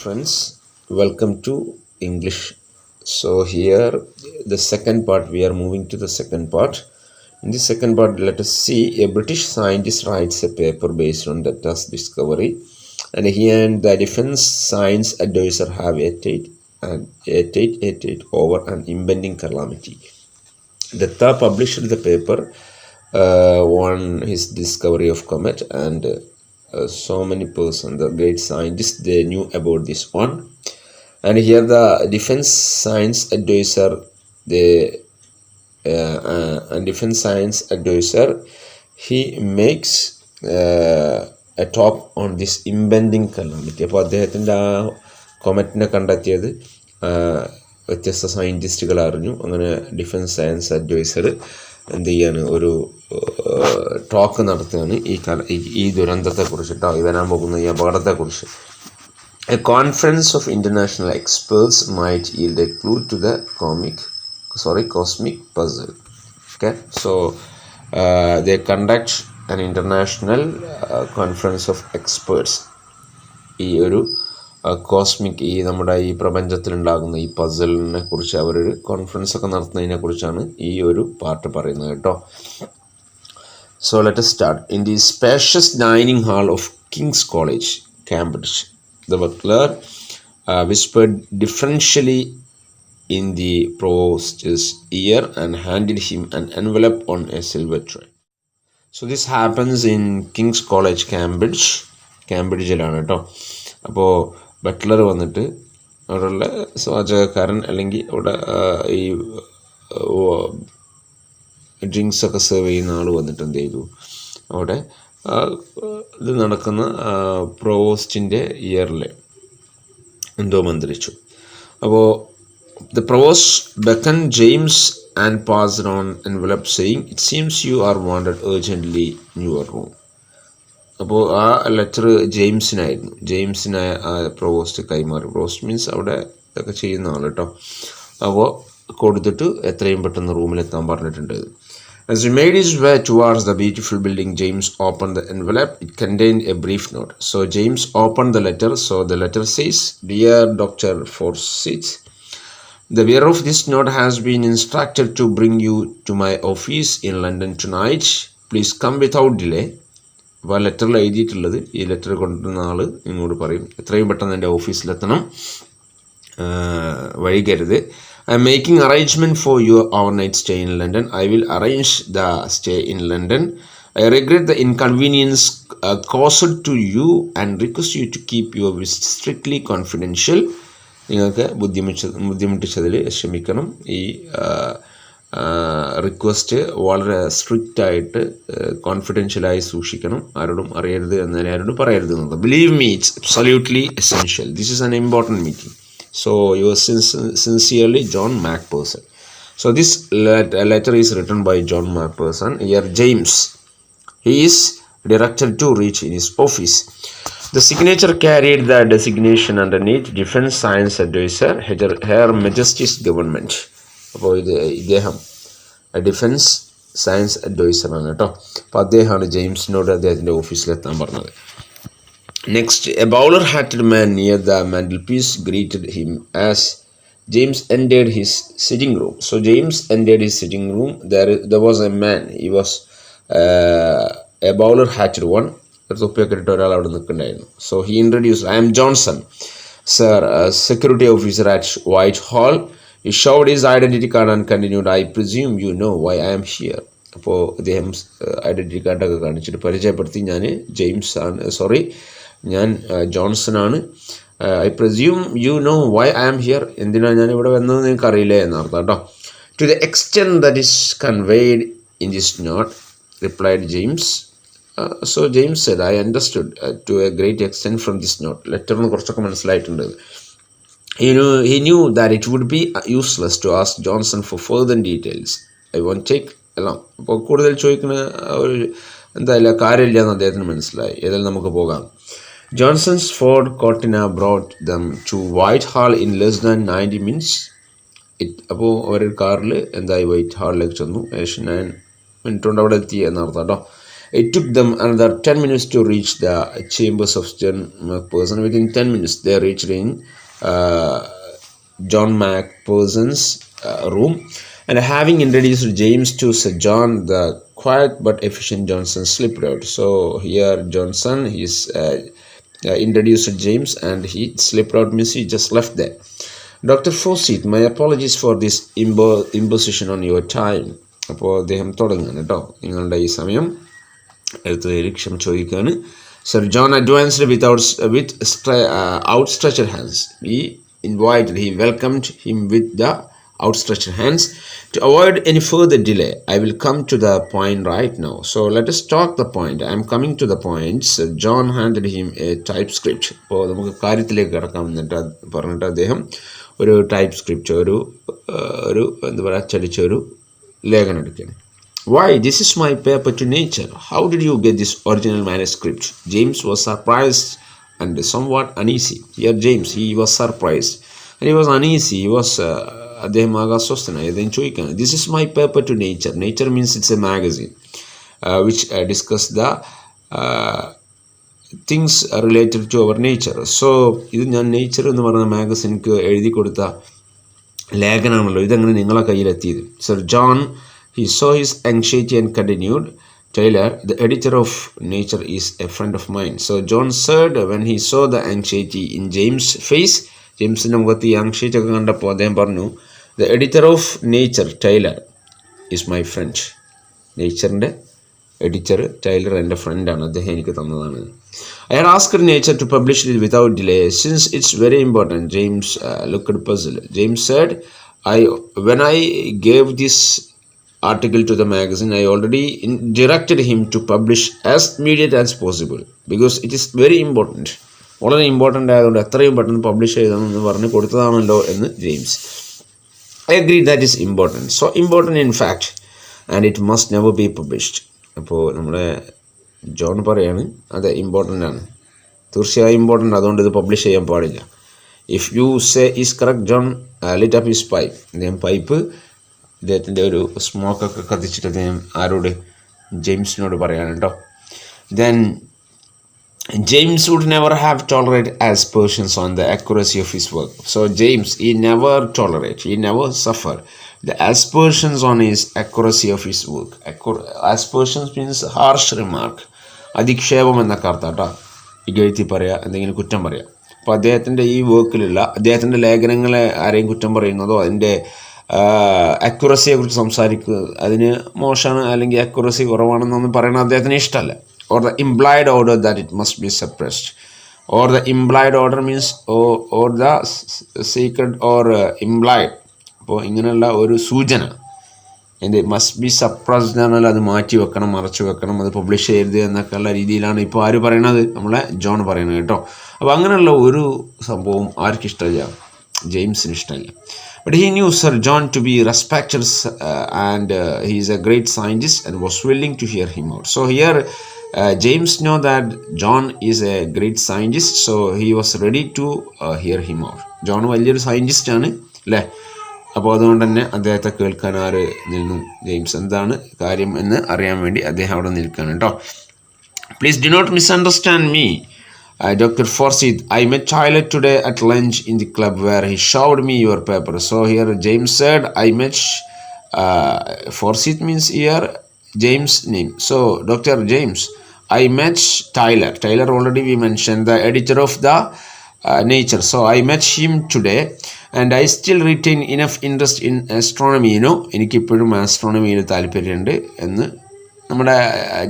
friends, welcome to English. So here the second part, we are moving to the second part. In the second part, let us see a British scientist writes a paper based on Data's discovery, and he and the defense science advisor have a over an impending calamity. Data published the paper on his discovery of comet, and so many persons, the great scientists, they knew about this one. And here the defense science advisor, he makes a talk on this impending calamity. അപ്പോൾ അദ്ദേഹത്തിൻ്റെ ആ കൊമറ്റിനെ കണ്ടെത്തിയത് വ്യത്യസ്ത സയൻറ്റിസ്റ്റുകൾ അറിഞ്ഞു. അങ്ങനെ defence science adviser എന്ത് ചെയ്യാണ്, ഒരു ടോക്ക് നടത്തുകയാണ് ഈ ദുരന്തത്തെക്കുറിച്ചിട്ടോ, ഈ വരാൻ പോകുന്ന ഈ അപകടത്തെക്കുറിച്ച്. A conference of international experts might yield a clue to the cosmic puzzle. Okay, so they conduct an international conference of experts. ഈ ഒരു കോസ്മിക്, ഈ നമ്മുടെ ഈ പ്രപഞ്ചത്തിലുണ്ടാകുന്ന ഈ പസിലിനെ കുറിച്ച് അവരൊരു കോൺഫറൻസ് ഒക്കെ നടത്തുന്നതിനെ കുറിച്ചാണ് ഈ ഒരു പാർട്ട് പറയുന്നത് കേട്ടോ. So let us start. In the spacious dining hall of King's College, Cambridge, the butler whispered deferentially in the provost's ear and handed him an envelope on a silver tray. So this happens in King's College, Cambridgeലാണ് കേട്ടോ. അപ്പോൾ Buttler വന്നിട്ട് അവിടെയുള്ള പാചകക്കാരൻ അല്ലെങ്കിൽ അവിടെ ഈ ഡ്രിങ്ക്സൊക്കെ serve ചെയ്യുന്ന ആൾ വന്നിട്ട് എന്ത് ചെയ്തു, അവിടെ ഇത് നടക്കുന്ന പ്രൊവോസ്റ്റിൻ്റെ ഇയറിൽ എന്തോ മന്ത്രിച്ചു. അപ്പോൾ the provost beckon James and passed on envelope saying, it seems you are wanted urgently in your room. അപ്പോൾ ആ ലെറ്റർ ജെയിംസിനെ പ്രൊവോസ്റ്റ് കൈമാറി. പ്രൊവോസ്റ്റ് മീൻസ് അവിടെ ഇതൊക്കെ ചെയ്യുന്ന ആൾ കേട്ടോ. അപ്പോൾ കൊടുത്തിട്ട് എത്രയും പെട്ടെന്ന് റൂമിലെത്താൻ പറഞ്ഞിട്ടുണ്ട്. As he made his way towards the beautiful building, James opened the envelope. It contained a brief note. So James opened the letter. So the letter says, "Dear Dr. Forsyth, the bearer of this note has been instructed to bring you to my office in London tonight. Please come without delay." അപ്പോൾ ആ ലെറ്ററിൽ എഴുതിയിട്ടുള്ളത്, ഈ letter കൊണ്ടുവന്ന ആൾ നിങ്ങളോട് പറയും എത്രയും പെട്ടെന്ന് എൻ്റെ ഓഫീസിലെത്തണം, വൈകരുത്. I am making arrangement for your overnight stay in London. I will arrange the stay in London. I regret the inconvenience caused to you and request you to keep your visit strictly confidential. നിങ്ങൾക്ക് ബുദ്ധിമുട്ടിച്ചതിൽ ക്ഷമിക്കണം. ഈ request വളരെ strict ആയിട്ട് കോൺഫിഡൻഷ്യലായി സൂക്ഷിക്കണം, ആരോടും അറിയരുത്, എന്നാലും ആരോടും പറയരുത് എന്നുള്ളത്. Believe me, it's absolutely essential. This is an important meeting. So yours sincerely, John Macpherson. So this letter is written by John Macpherson. Here James, he is directed to reach in his office. The signature carried the designation underneath, Defense Science Advisor, Her Majesty's Government. അപ്പോൾ ഇദ്ദേഹം defence science അഡ്വൈസറാണ് കേട്ടോ. അപ്പോൾ അദ്ദേഹമാണ് ജെയിംസിനോട് അദ്ദേഹത്തിൻ്റെ ഓഫീസിലെത്താൻ പറഞ്ഞത്. Next, a bowler-hatted man near the mantelpiece greeted him as James entered his sitting room. So James entered his sitting room. There was a man. He was a bowler-hatted one. തൊപ്പിയൊക്കെ ഇട്ട് ഒരാൾ അവിടെ നിൽക്കുന്നുണ്ടായിരുന്നു. So he introduced, "I am Johnson, sir, security officer at Whitehall." He showed his identity card and continued, "I presume you know why I am here." അപ്പോൾ അദ്ദേഹം identity കാർഡൊക്കെ കാണിച്ചിട്ട് പരിചയപ്പെടുത്തി, ഞാൻ Johnson ആണ്. "I presume you know why I am here." എന്തിനാണ് ഞാൻ ഇവിടെ വന്നത് നിങ്ങൾക്ക് അറിയില്ലേ എന്നർത്ഥം കേട്ടോ. "To the extent that is conveyed in this note," replied James. So James said, "I understood to a great extent from this note." ലെറ്ററിന് കുറച്ചൊക്കെ മനസ്സിലായിട്ടുണ്ട്. He knew that it would be useless to ask Johnson for further details. "I won't take along." അപ്പോൾ കൂടുതൽ ചോദിക്കുന്ന എന്തായാലും കാര്യമില്ല എന്ന് അദ്ദേഹത്തിന് മനസ്സിലായി. ഏതായാലും നമുക്ക് പോകാം. Johnson's Ford Cortina brought them to Whitehall in less than 90 minutes. അപ്പോൾ അവർ കാറിൽ എന്തായി വൈറ്റ് ഹാളിലേക്ക് ചെന്നു. 9 മിനിറ്റ് കൊണ്ട് അവിടെ എത്തി എന്നർത്ഥം കേട്ടോ. It took them another 10 minutes to reach the chambers of John McPherson. Within 10 minutes, they reached in uh, John McPherson's room. And having introduced James to Sir John, the quiet but efficient Johnson slipped out. So here Johnson is introduced James and he slipped out, means he just left there. Dr. Forsyth, my apologies for this imposition on your time. അപ്പോൾ അദ്ദേഹം തുടങ്ങുകയാണ് കേട്ടോ, നിങ്ങളുടെ ഈ സമയം എടുത്തതിൽ ക്ഷമ ചോദിക്കുകയാണ്. Sir John advanced with outstretched hands. He welcomed him with the outstretched hands. To avoid any further delay, I will come to the point right now. So let us talk the point. I am coming to the point. Sir John handed him a typescript. അപ്പോൾ നമുക്ക് കാര്യത്തിലേക്ക് കിടക്കാം എന്നിട്ട് പറഞ്ഞിട്ട് അദ്ദേഹം ഒരു TypeScript ഒരു എന്താ പറയുക അച്ചടിച്ച ഒരു ലേഖനം എടുക്കുകയാണ്. Why? This is my paper to nature. How did you get this original manuscript? James was surprised and somewhat uneasy. Here James, he was surprised and he was uneasy. He was അദ്ദേഹം ആകാശസ്ഥനായി അദ്ദേഹം ചോദിക്കുകയാണ്. This is my paper to nature. Nature means it's a magazine which discuss the things related to our nature. So ഇത് ഞാൻ nature എന്ന് പറയുന്ന മാഗസിൻക്ക് എഴുതി കൊടുത്ത ലേഖനമാണല്ലോ, ഇതെങ്ങനെ നിങ്ങളെ കയ്യിലെത്തിയത്? Sir John he saw his anxiety and continued, Taylor, the editor of Nature, is a friend of mine. So John said when he saw the anxiety in James' face, ജെയിംസിൻ്റെ മുഖത്ത് ഈ anxiety ഒക്കെ കണ്ടപ്പോൾ അദ്ദേഹം പറഞ്ഞു, the editor of Nature, Taylor, is my friend. നേച്ചറിൻ്റെ editor Taylor എൻ്റെ ഫ്രണ്ടാണ്, അദ്ദേഹം എനിക്ക് തന്നതാണ്. I had asked Nature to publish it without delay since it's very important. James looked puzzled. James said, when I gave this article to the magazine, I already directed him to publish as immediate as possible because it is very important. വളരെ important ആയതുകൊണ്ട് എത്രയും പെട്ടെന്ന് publish ചെയ്തതെന്ന് പറഞ്ഞ് കൊടുത്തതാണല്ലോ എന്ന് James. I agree that is important. So important in fact and it must never be published. അപ്പോൾ നമ്മുടെ John പറയാണ് അതെ ഇമ്പോർട്ടൻ്റ് ആണ്, തീർച്ചയായും ഇമ്പോർട്ടൻ്റ്, അതുകൊണ്ട് ഇത് പബ്ലിഷ് ചെയ്യാൻ പാടില്ല. If you say is correct John lit up his pipe. അദ്ദേഹം പൈപ്പ് അദ്ദേഹത്തിൻ്റെ ഒരു സ്മോക്കൊക്കെ കത്തിച്ചിട്ട് അദ്ദേഹം ആരോട്? ജെയിംസിനോട് പറയാണ് കേട്ടോ. Then James would never have tolerated aspersions on the accuracy of his work. So James, he never suffered the aspersions on his accuracy of his work. Aspersions means harsh remark. അധിക്ഷേപം എന്നൊക്കെ അർത്ഥം കേട്ടോ. ഇകഴ്ത്തി പറയുക, എന്തെങ്കിലും കുറ്റം പറയുക. അപ്പോൾ അദ്ദേഹത്തിൻ്റെ ഈ വർക്കിലുള്ള അദ്ദേഹത്തിൻ്റെ ലേഖനങ്ങളെ ആരെയും കുറ്റം പറയുന്നതോ അതിൻ്റെ അക്യുറസിയെക്കുറിച്ച് സംസാരിക്കുക, അതിന് മോശമാണ് അല്ലെങ്കിൽ അക്യുറസി കുറവാണെന്നൊന്നും പറയുന്നത് അദ്ദേഹത്തിന് ഇഷ്ടമല്ല. Or the implied order that it must be suppressed. Or the implied order means or the secret or implied. അപ്പോൾ ഇങ്ങനെയുള്ള ഒരു സൂചന എന്ത് മസ്റ്റ് ബി സപ്രസ്ഡ് എന്നാൽ അത് മാറ്റി വെക്കണം, മറച്ചു വെക്കണം, അത് പബ്ലിഷ് ചെയ്യരുത് എന്നൊക്കെയുള്ള രീതിയിലാണ് ഇപ്പോൾ ആര് പറയണത്? നമ്മളെ ജോൺ പറയണത് കേട്ടോ. അപ്പോൾ അങ്ങനെയുള്ള ഒരു സംഭവം ആർക്കിഷ്ടമില്ല? ജെയിംസിന് ഇഷ്ടമില്ല. But he knew Sir John to be respected and he is a great scientist and was willing to hear him out. So here James knew that John is a great scientist, so he was ready to hear him out. John വലിയൊരു scientist ആണ് അല്ലേ? അപ്പോൾ അതുകൊണ്ട് തന്നെ അദ്ദേഹത്തെ കേൾക്കാൻ ആര് നിന്നു? ജെയിംസ്. എന്താണ് കാര്യം എന്ന് അറിയാൻ വേണ്ടി അദ്ദേഹം അവിടെ നിൽക്കുകയാണ് കേട്ടോ. Please do not misunderstand me, Dr. Forsyth. I met Tyler today at lunch in the club where he showed me your paper. So here James said I met Forsyth means here James' name. So Dr. James, I met Tyler. Tyler already we mentioned, the editor of the Nature. So I met him today and I still retain enough interest in astronomy. എനിക്കിപ്പോഴും ആസ്ട്രോണമിയിൽ താല്പര്യമുണ്ട് എന്ന് നമ്മുടെ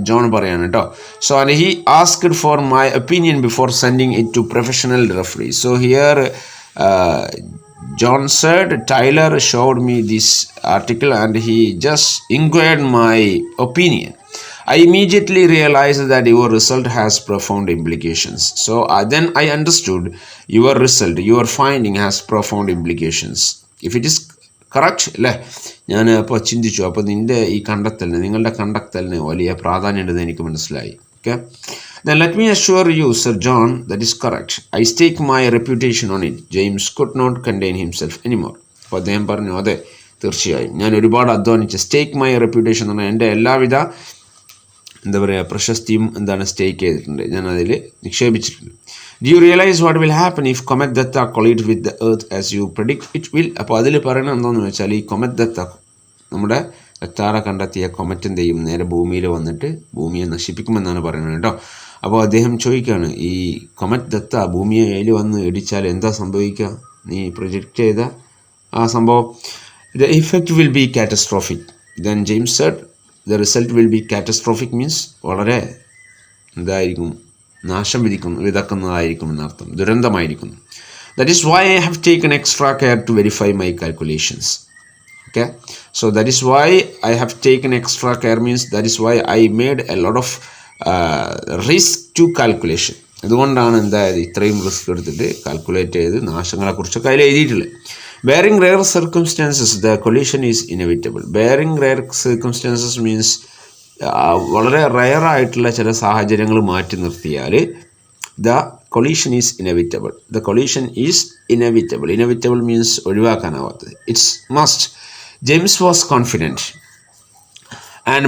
John പറയാണ് കേട്ടോ. So and he asked for my opinion before sending it to professional referees. So here John said Tyler showed me this article and he just inquired my opinion. I immediately realized that your result has profound implications. So then I understood your finding has profound implications. If it is correct അല്ലേ? ഞാൻ അപ്പോൾ ചിന്തിച്ചു, അപ്പോൾ നിങ്ങളുടെ കണ്ടെത്തലിന് വലിയ പ്രാധാന്യമുണ്ടെന്ന് എനിക്ക് മനസ്സിലായി. Okay, then let me assure you, Sir John, that is correct. I stake my reputation on it. James could not contain himself anymore. അപ്പോൾ അദ്ദേഹം പറഞ്ഞു അതെ തീർച്ചയായും ഞാൻ ഒരുപാട് അധ്വാനിച്ച് സ്റ്റേക്ക് മൈ റെപ്യൂട്ടേഷൻ എന്ന് പറഞ്ഞാൽ എൻ്റെ എല്ലാവിധ എന്താ പറയുക പ്രശസ്തിയും എന്താണ് സ്റ്റേക്ക് ചെയ്തിട്ടുണ്ട്, ഞാൻ അതിൽ നിക്ഷേപിച്ചിട്ടുണ്ട്. Do you realise what will happen if comet that collide with the earth as you predict it will? അപ്പോൾ അതിൽ പറയുന്നത് എന്താണെന്ന് വെച്ചാൽ ഈ കൊമറ്റ് ദത്ത, നമ്മുടെ ദത്താറ കണ്ടെത്തിയ കൊമറ്റ് എന്ത് ചെയ്യും, നേരെ ഭൂമിയിൽ വന്നിട്ട് ഭൂമിയെ നശിപ്പിക്കുമെന്നാണ് പറയുന്നത് കേട്ടോ. അപ്പോൾ അദ്ദേഹം ചോദിക്കുകയാണ്, ഈ കൊമറ്റ് ദത്ത ഭൂമിയെ അതിൽ വന്ന് ഇടിച്ചാൽ എന്താ സംഭവിക്കുക, നീ പ്രൊജക്റ്റ് ചെയ്ത ആ സംഭവം? The effect will be catastrophic. Then James said the result will be catastrophic means വളരെ എന്തായിരിക്കും, നാശം വിതക്കുന്നതായിരിക്കും എന്നർത്ഥം, ദുരന്തമായിരിക്കുന്നു. That is why I have taken extra care to verify my calculations. Okay, so that is why I have taken extra care means that is why I made a lot of risk to calculation. അതുകൊണ്ടാണ് എന്തായത് ഇത്രയും risk എടുത്തിട്ട് calculate ചെയ്ത് നാശങ്ങളെക്കുറിച്ചൊക്കെ അതിൽ എഴുതിയിട്ടുള്ളത്. Bearing rare circumstances the collision is inevitable. Bearing rare circumstances means വളരെ rare ആയിട്ടുള്ള ചില സാഹചര്യങ്ങൾ മാറ്റി നിർത്തിയാൽ the collision is inevitable. The collision is inevitable. Inevitable means ഒഴിവാക്കാനാവാത്തത്. It's must. James was confident,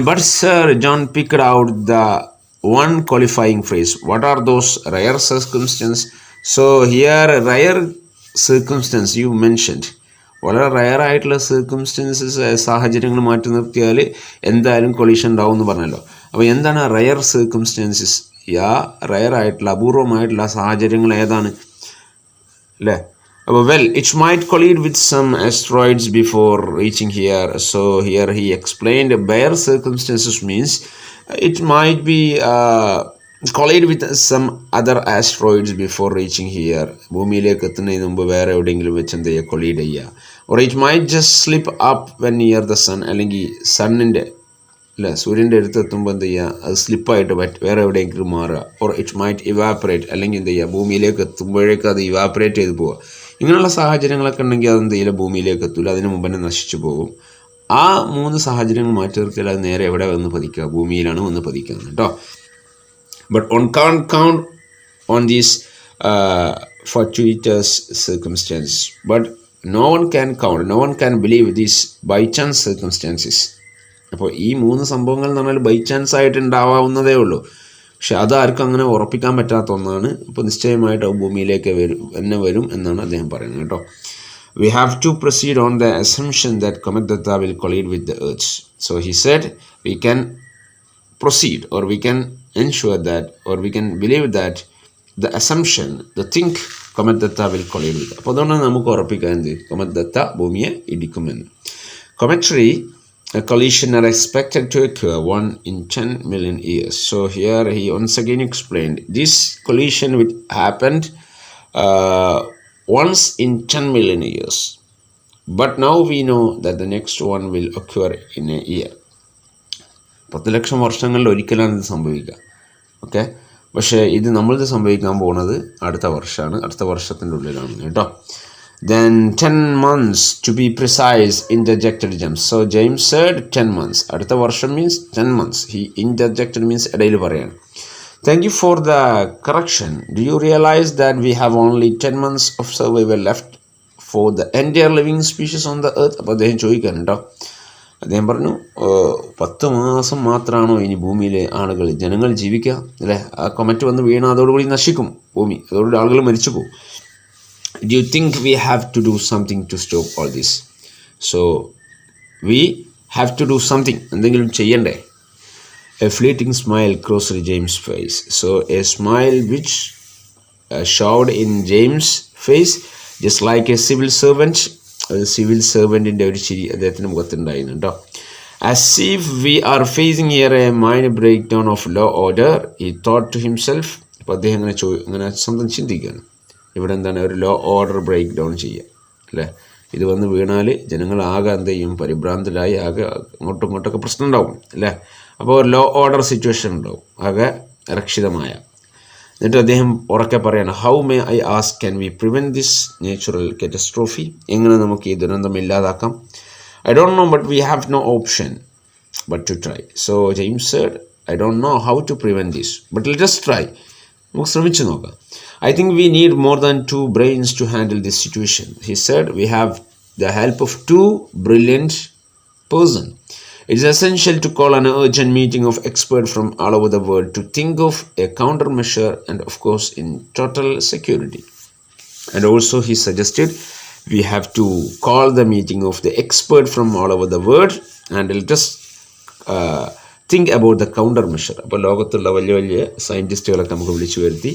but Sir John picked out the one qualifying phrase. What are those rare circumstances? So here rare circumstance you mentioned. വളരെ rare ആയിട്ടുള്ള circumstances, സാഹചര്യങ്ങൾ മാറ്റി നിർത്തിയാൽ എന്തായാലും collision ഉണ്ടാവും എന്ന് പറഞ്ഞല്ലോ. അപ്പോൾ എന്താണ് റയർ സർക്കംസ്റ്റൻസസ്? റയർ ആയിട്ടുള്ള അപൂർവമായിട്ടുള്ള സാഹചര്യങ്ങൾ ഏതാണ് അല്ലേ? Well, it might collide with some asteroids before reaching here. So here he explained bare circumstances means it might be collide with some other asteroids before reaching here. ഭൂമിയിലേക്ക് എത്തുന്നതിന് മുമ്പ് വേറെ എവിടെയെങ്കിലും വെച്ച് എന്ത് ചെയ്യുക, കൊളീഡ് ചെയ്യുക. Or it might just slip up when near the sun. അല്ലെങ്കിൽ സണ്ണിൻ്റെ അല്ലേ, സൂര്യൻ്റെ അടുത്ത് എത്തുമ്പോൾ എന്ത് ചെയ്യുക, അത് സ്ലിപ്പായിട്ട് വേറെ എവിടെയെങ്കിലും മാറുക. ഓർ ഇറ്റ് മൈറ്റ് ഇവാപ്പറേറ്റ്, അല്ലെങ്കിൽ എന്ത് ചെയ്യുക, ഭൂമിയിലേക്ക് എത്തുമ്പോഴേക്കും അത് ഇവാപ്പറേറ്റ് ചെയ്ത് പോവുക. ഇങ്ങനെയുള്ള സാഹചര്യങ്ങളൊക്കെ ഉണ്ടെങ്കിൽ അതെന്ത് ചെയ്യില്ല, ഭൂമിയിലേക്ക് എത്തില്ല, അതിന് മുമ്പ് തന്നെ നശിച്ചു പോകും. ആ 3 സാഹചര്യങ്ങൾ മാറ്റി നിർത്തിയാൽ അത് നേരെ എവിടെ വന്ന് പതിക്കുക, ഭൂമിയിലാണ് വന്ന് പതിക്കുന്നത് കേട്ടോ. But on can't count on these fortuitous circumstances. But no one can believe these by chance circumstances. അപ്പോൾ ഈ 3 സംഭവങ്ങൾ എന്ന് പറഞ്ഞാൽ ബൈ ചാൻസ് ആയിട്ട് ഉണ്ടാവാവുന്നതേ ഉള്ളൂ. പക്ഷെ അതാർക്കും അങ്ങനെ ഉറപ്പിക്കാൻ പറ്റാത്ത ഒന്നാണ്. അപ്പോൾ നിശ്ചയമായിട്ട് ഭൂമിയിലേക്ക് വരും എന്നാണ് അദ്ദേഹം പറയുന്നത് കേട്ടോ. We have to proceed on the assumption that comet Datta will collide with the Earth. So he said we can proceed, or we can ensure that, or we can believe that the assumption, the think comet Datta will collide with. അപ്പോൾ അതുകൊണ്ടാണ് നമുക്ക് ഉറപ്പിക്കാൻ എന്ത്, comet Datta ഭൂമിയെ ഇടിക്കുമെന്ന്. Cometary collision are expected to occur 1 in 10 million years. So here he once again explained this collision which happened once in 10 million years. But now we know that the next one will occur in a year. 10 ലക്ഷം വർഷങ്ങളിൽ ഒരിക്കലാണ് ഇത് സംഭവിക്കുക. Okay, പക്ഷേ ഇത് നമ്മളിത് സംഭവിക്കാൻ പോകുന്നത് അടുത്ത വർഷമാണ്, അടുത്ത വർഷത്തിൻ്റെ ഉള്ളിലാണ് കേട്ടോ. Then 10 months to be precise, interjected James. So James said 10 months. അടുത്ത വർഷം means 10 months. He interjected means ഇടയിൽ പറയാണ്. Thank you for the correction. Do you realize that we have only 10 months of survival left for the entire living species on the earth? അപ്പോൾ അദ്ദേഹം ചോദിക്കാൻ കേട്ടോ. അദ്ദേഹം പറഞ്ഞു 10 മാസം മാത്രമാണോ ഇനി ഭൂമിയിലെ ആളുകൾ, ജനങ്ങൾ ജീവിക്കുക അല്ലേ? ആ കൊമറ്റ് വന്ന് വീണ അതോടുകൂടി നശിക്കും ഭൂമി, അതോടുകൂടി ആളുകൾ മരിച്ചു പോകും. Do you think we have to do something to stop all this? So we have to do something. എന്തെങ്കിലും ചെയ്യണ്ടേ? A fleeting smile crossed James' face. So a smile which showed in James' face just like a civil servant. Civil സെർവൻറ്റിൻ്റെ ഒരു ചിരി അദ്ദേഹത്തിൻ്റെ മുഖത്തുണ്ടായിരുന്നു കേട്ടോ. As if we are facing here a minor breakdown of law order, he thought to himself. അപ്പോൾ അദ്ദേഹം അങ്ങനെ സ്വന്തം ചിന്തിക്കുകയാണ്, ഇവിടെ എന്താണ് ഒരു ലോ ഓർഡർ ബ്രേക്ക് ഡൗൺ ചെയ്യുക അല്ലേ? ഇത് വന്ന് വീണാൽ ജനങ്ങൾ ആകെ എന്ത് ചെയ്യും, പരിഭ്രാന്തരായി ആകെ അങ്ങോട്ടും ഇങ്ങോട്ടൊക്കെ പ്രശ്നം ഉണ്ടാവും അല്ലേ? അപ്പോൾ ലോ ഓർഡർ സിറ്റുവേഷൻ ഉണ്ടാവും, ആകെ രക്ഷിതമായ. എന്നിട്ട് അദ്ദേഹം ഉറക്കെ പറയാണ്, how may I ask can we prevent this natural catastrophe? എങ്ങനെ നമുക്ക് ഈ ദുരന്തം ഇല്ലാതാക്കാം? I don't know but we have no option but to try. So James said I don't know how to prevent this but let us try. നമുക്ക് ശ്രമിച്ചു നോക്കാം. I think we need more than 2 brains to handle this situation. He said we have the help of 2 brilliant persons. It is essential to call an urgent meeting of experts from all over the world to think of a countermeasure and, of course, in total security. And also he suggested we have to call the meeting of the expert from all over the world and let us think about the countermeasure. അപ്പോൾ ലോകത്തുള്ള വലിയ വലിയ സയൻറ്റിസ്റ്റുകളൊക്കെ നമുക്ക് വിളിച്ചു വരുത്തി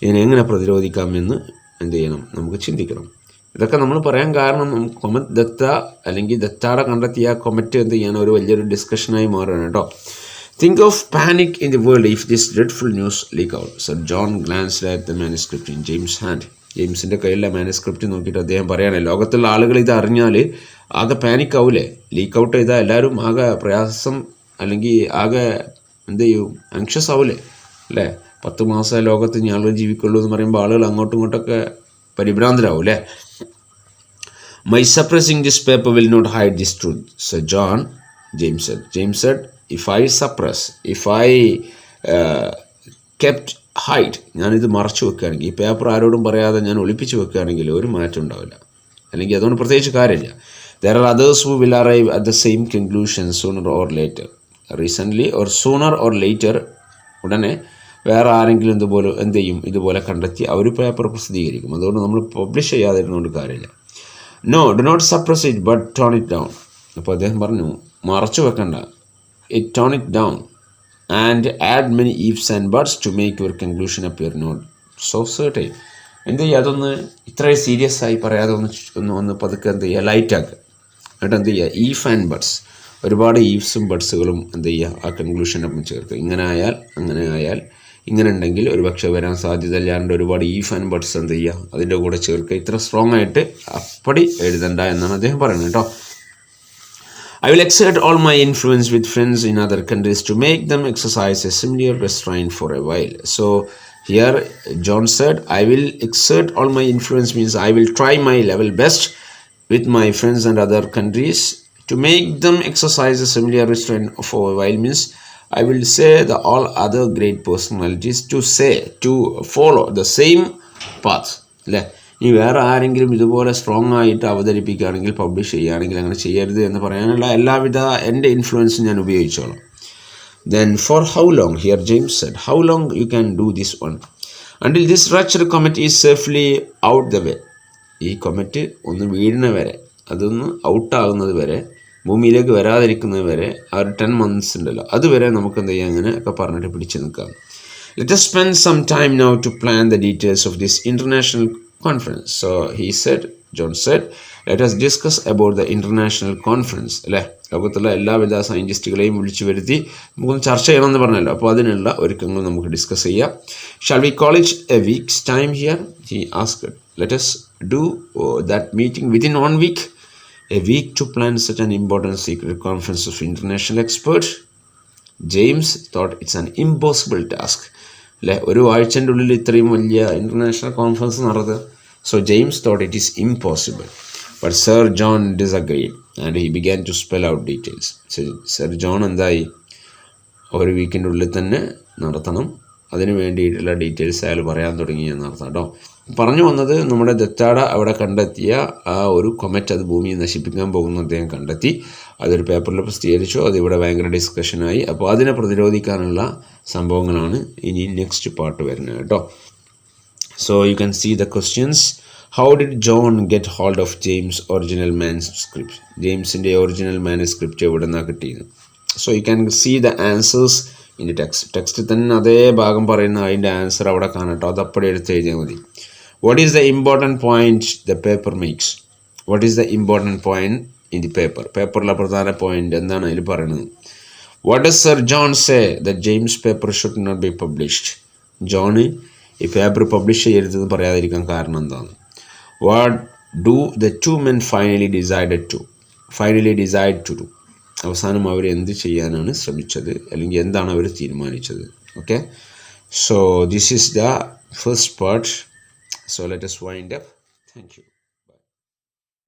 ഇതിനെ എങ്ങനെ പ്രതിരോധിക്കാമെന്ന് എന്ത് ചെയ്യണം, നമുക്ക് ചിന്തിക്കണം. ഇതൊക്കെ നമ്മൾ പറയാൻ കാരണം കൊമറ്റ് ദത്ത അല്ലെങ്കിൽ ദത്താടെ കണ്ടെത്തിയ കൊമറ്റ് എന്ത് ചെയ്യണം ഒരു വലിയൊരു ഡിസ്കഷനായി മാറുകയാണ് കേട്ടോ. Think of panic in the world if this dreadful news leak out. Sir John glanced at the manuscript in James' hand. ജെയിംസിൻ്റെ കയ്യിലെ മാനുസ്ക്രിപ്റ്റ് നോക്കിയിട്ട് അദ്ദേഹം പറയുകയാണ്, ലോകത്തുള്ള ആളുകൾ ഇത് അറിഞ്ഞാൽ ആകെ പാനിക് ആവൂലേ, ലീക്ക് ഔട്ട് ചെയ്താൽ എല്ലാവരും ആകെ പ്രയാസം അല്ലെങ്കിൽ ആകെ എന്ത് ചെയ്യും, ആങ്ഷ്യസ് ആവൂലേ അല്ലേ. 10 മാസം ലോകത്ത് ഇനി ആളുകൾ ജീവിക്കുള്ളൂ എന്ന് പറയുമ്പോൾ ആളുകൾ അങ്ങോട്ടും ഇങ്ങോട്ടൊക്കെ പരിഭ്രാന്തരാവും അല്ലേ. My suppressing this paper will not hide this truth, Sir John, James said. James said, if I suppress, if I kept hide, ഞാനിത് മറച്ചു വെക്കുകയാണെങ്കിൽ, ഈ പേപ്പർ ആരോടും പറയാതെ ഞാൻ ഒളിപ്പിച്ച് വെക്കുകയാണെങ്കിൽ ഒരു മാറ്റം ഉണ്ടാവില്ല, അല്ലെങ്കിൽ അതുകൊണ്ട് പ്രത്യേകിച്ച് കാര്യമില്ല. There are others who will arrive at the same conclusion sooner or later. Recently or sooner or later, ഉടനെ വേറെ ആരെങ്കിലും എന്ത് ചെയ്യും, ഇതുപോലെ കണ്ടെത്തി അവർ പേപ്പർ പ്രസിദ്ധീകരിക്കും. അതുകൊണ്ട് നമ്മൾ പബ്ലിഷ് ചെയ്യാതിരുന്നുകൊണ്ട് കാര്യമില്ല. No, do not suppress it, but tone it down. അപ്പോൾ അദ്ദേഹം പറഞ്ഞു, മറച്ചു വെക്കണ്ട, tone it down and add many ifs and buts to make your conclusion appear not so certain. എന്ത് ചെയ്യുക, അതൊന്ന് ഇത്രയും സീരിയസ് ആയി പറയാതെ ഒന്ന് പതുക്കെ എന്ത് ചെയ്യുക, ലൈറ്റാക്കുക. എന്നിട്ട് എന്ത് ചെയ്യുക, ഈഫ് ആൻഡ് ബട്ട്സ്, ഒരുപാട് ഈഫ്സും ബട്ട്സുകളും എന്ത് ചെയ്യുക ആ കൺക്ലൂഷനൊപ്പം ചേർക്കുക. ഇങ്ങനെ ആയാൽ അങ്ങനെ ആയാൽ ഇങ്ങനെ ഉണ്ടെങ്കിൽ ഒരു പക്ഷേ വരാൻ സാധ്യത ഇല്ലാണ്ട് ഒരുപാട് ഈഫ് ആൻഡ് ബട്ട്സ് എന്ത് ചെയ്യുക അതിൻ്റെ കൂടെ ചേർക്കുക. ഇത്ര സ്ട്രോങ് ആയിട്ട് അപ്പടി എഴുതണ്ട എന്നാണ് അദ്ദേഹം പറയുന്നത് കേട്ടോ. I will exert all my influence with friends in other countries to make them exercise a similar restraint for a while. So here John said, I will exert all my influence means I will try my level best with my friends and other countries to make them exercise a similar restraint for a while means I will say the all other great personalities to follow the same path. അല്ലേ, ഇനി വേറെ ആരെങ്കിലും ഇതുപോലെ strong ആയിട്ട് അവതരിപ്പിക്കുകയാണെങ്കിൽ, publish ചെയ്യുകയാണെങ്കിൽ അങ്ങനെ ചെയ്യരുത് എന്ന് പറയാനുള്ള എല്ലാവിധ എൻ്റെ ഇൻഫ്ലുവൻസും ഞാൻ ഉപയോഗിച്ചോളാം. Then for how long? Here James said, how long you can do this one? Until this wretched comet is safely out the way. ഈ കൊമറ്റ് ഒന്ന് വീഴുന്ന വരെ, അതൊന്ന് ഔട്ടാകുന്നത് വരെ, ഭൂമിയിലേക്ക് വരാതിരിക്കുന്നത് വരെ, ആ ഒരു 10 months ഉണ്ടല്ലോ, അതുവരെ നമുക്ക് എന്ത് ചെയ്യാം, അങ്ങനെ ഒക്കെ പറഞ്ഞിട്ട് പിടിച്ചു നിൽക്കാം. Let us spend some time now to plan the details of this international conference. So he said, John said, let us discuss about the international conference. അല്ലേ, ലോകത്തുള്ള എല്ലാവിധ സയൻറ്റിസ്റ്റുകളെയും വിളിച്ചു വരുത്തി നമുക്കൊന്ന് ചർച്ച ചെയ്യണമെന്ന് പറഞ്ഞല്ലോ. അപ്പോൾ അതിനുള്ള ഒരുക്കങ്ങൾ നമുക്ക് ഡിസ്കസ് ചെയ്യാം. Shall we call it a week's time here? He asked. Let us do that meeting within 1 week. A week to plan such an important secret conference of international experts? James thought it's an impossible task. അല്ലേ, ഒരു ആഴ്ചൻ്റെ ഉള്ളിൽ ഇത്രയും വലിയ international conference നടത്തുക. So James thought it is impossible. But sir John disagreed and he began to spell out details. Sir John എന്തായി, ഒരു വീക്കിൻ്റെ ഉള്ളിൽ തന്നെ നടത്തണം, അതിന് വേണ്ടിയിട്ടുള്ള ഡീറ്റെയിൽസ് അയാൾ പറയാൻ തുടങ്ങി എന്നർത്ഥം കേട്ടോ. പറഞ്ഞു വന്നത്, നമ്മുടെ ദത്താട അവിടെ കണ്ടെത്തിയ ആ ഒരു കൊമറ്റ്, അത് ഭൂമിയെ നശിപ്പിക്കാൻ പോകുന്ന അദ്ദേഹം കണ്ടെത്തി, അതൊരു പേപ്പറിൽ പ്രസിദ്ധീകരിച്ചു, അതിവിടെ ഭയങ്കര ഡിസ്കഷനായി. അപ്പോൾ അതിനെ പ്രതിരോധിക്കാനുള്ള സംഭവങ്ങളാണ് ഇനി നെക്സ്റ്റ് പാർട്ട് വരുന്നത് കേട്ടോ. So you can see the questions. How did John get hold of James original manuscript? ജെയിംസിൻ്റെ ഒറിജിനൽ മാനുസ്ക്രിപ്റ്റ് എവിടെ നിന്നാണ് കിട്ടിയത്? So you can see the answers in the ടെക്സ്റ്റിൽ തന്നെ അതേ ഭാഗം പറയുന്ന അതിൻ്റെ ആൻസർ അവിടെ കാണട്ടോ, അതപ്പടി എടുത്ത് എഴുതിയാൽ മതി. What is the important point the paper makes? What is the important point in the paper? പേപ്പറിലെ പ്രധാന പോയിന്റ് എന്താണ് അതിൽ പറയുന്നത്? What does Sir John say that James' paper should not be published? John ഈ paper publish ചെയ്യരുതെന്ന് പറയാതിരിക്കാൻ കാരണം എന്താണ്? What do the two men finally decide to do? അവസാനം അവർ എന്ത് ചെയ്യാനാണ് ശ്രമിച്ചത്, അല്ലെങ്കിൽ എന്താണ് അവർ തീരുമാനിച്ചത്? Okay, so this is the first part. So let us wind up. Thank you.